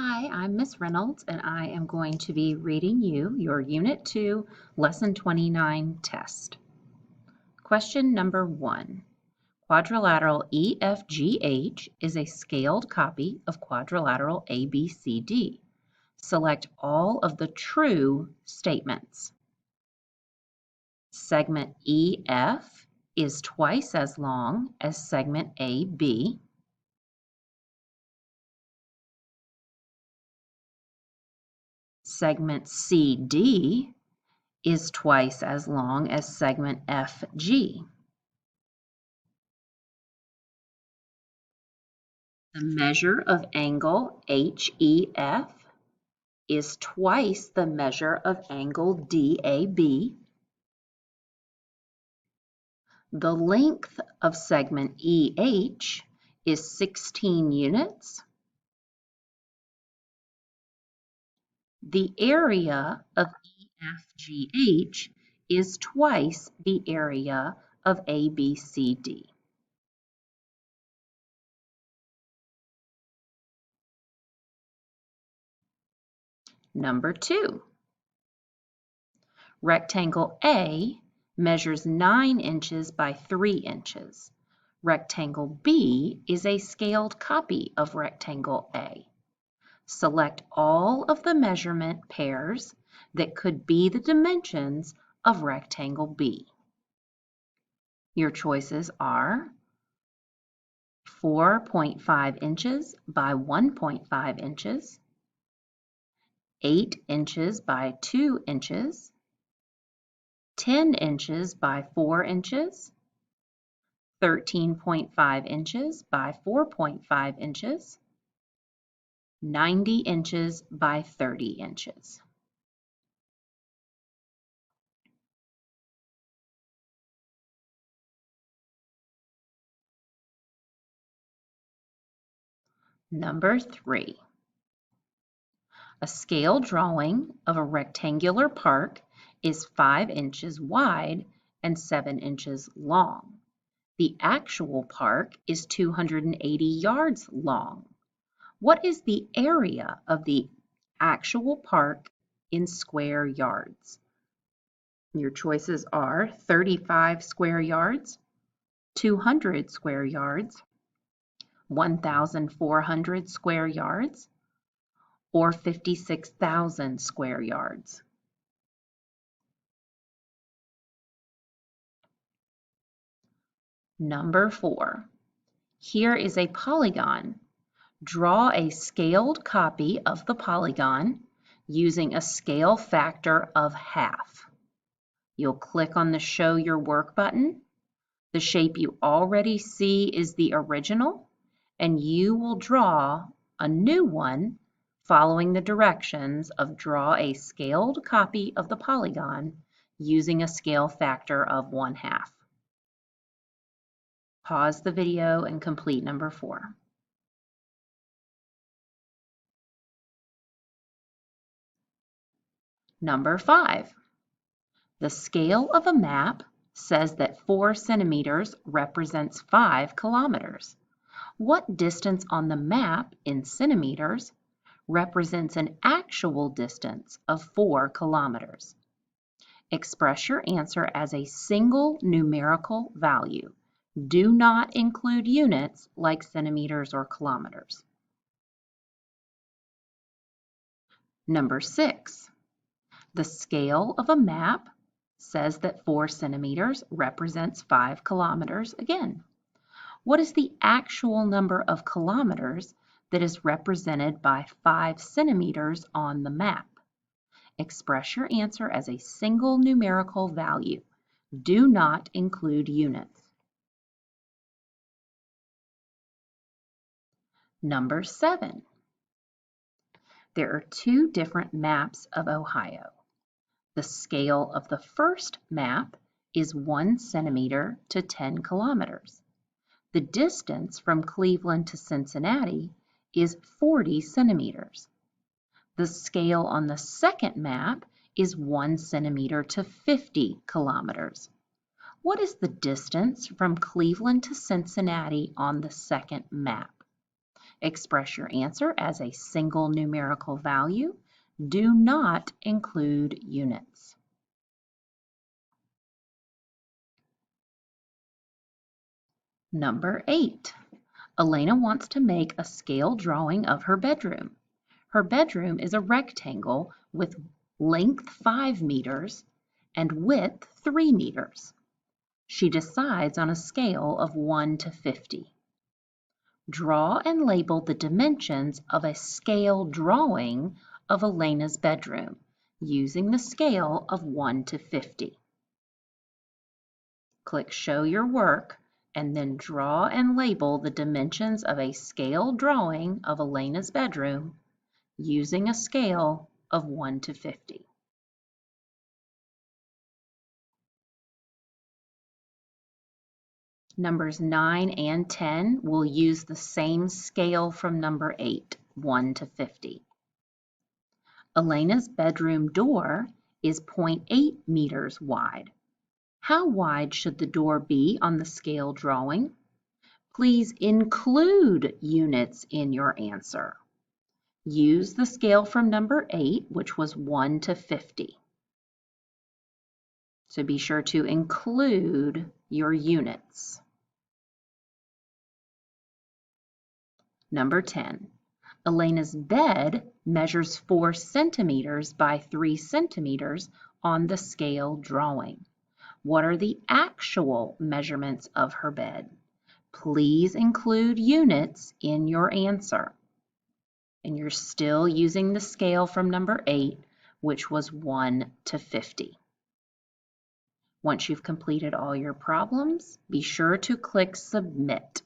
Hi, I'm Miss Reynolds, and I am going to be reading you your Unit 2, Lesson 29 test. Question number 1. Quadrilateral EFGH is a scaled copy of quadrilateral ABCD. Select all of the true statements. Segment EF is twice as long as segment AB. Segment CD is twice as long as segment FG. The measure of angle HEF is twice the measure of angle DAB. The length of segment EH is 16 units. The area of EFGH is twice the area of ABCD. Number 2. Rectangle A measures 9 inches by 3 inches. Rectangle B is a scaled copy of rectangle A. Select all of the measurement pairs that could be the dimensions of rectangle B. Your choices are 4.5 inches by 1.5 inches, 8 inches by 2 inches, 10 inches by 4 inches, 13.5 inches by 4.5 inches, 90 inches by 30 inches. Number 3. A scale drawing of a rectangular park is 5 inches wide and 7 inches long. The actual park is 280 yards long. What is the area of the actual park in square yards? Your choices are 35 square yards, 200 square yards, 1,400 square yards, or 56,000 square yards. Number 4. Here is a polygon. Draw a scaled copy of the polygon using a scale factor of half. You'll click on the Show Your Work button. The shape you already see is the original, and you will draw a new one following the directions of draw a scaled copy of the polygon using a scale factor of 1/2. Pause the video and complete number 4. Number 5. The scale of a map says that 4 centimeters represents 5 kilometers. What distance on the map in centimeters represents an actual distance of 4 kilometers? Express your answer as a single numerical value. Do not include units like centimeters or kilometers. Number 6. The scale of a map says that 4 centimeters represents 5 kilometers again. What is the actual number of kilometers that is represented by 5 centimeters on the map? Express your answer as a single numerical value. Do not include units. Number 7. There are 2 different maps of Ohio. The scale of the first map is 1 centimeter to 10 kilometers. The distance from Cleveland to Cincinnati is 40 centimeters. The scale on the second map is 1 centimeter to 50 kilometers. What is the distance from Cleveland to Cincinnati on the second map? Express your answer as a single numerical value. Do not include units. Number 8. Elena wants to make a scale drawing of her bedroom. Her bedroom is a rectangle with length 5 meters and width 3 meters. She decides on a scale of 1 to 50. Draw and label the dimensions of a scale drawing of Elena's bedroom using the scale of 1 to 50. Click Show Your Work and then draw and label the dimensions of a scale drawing of Elena's bedroom using a scale of 1 to 50. Numbers 9 and 10 will use the same scale from number 8, 1 to 50. Elena's bedroom door is 0.8 meters wide. How wide should the door be on the scale drawing? Please include units in your answer. Use the scale from number 8, which was 1 to 50. So be sure to include your units. Number 10. Elena's bed measures 4 centimeters by 3 centimeters on the scale drawing. What are the actual measurements of her bed? Please include units in your answer. And you're still using the scale from number 8, which was 1 to 50. Once you've completed all your problems, be sure to click Submit.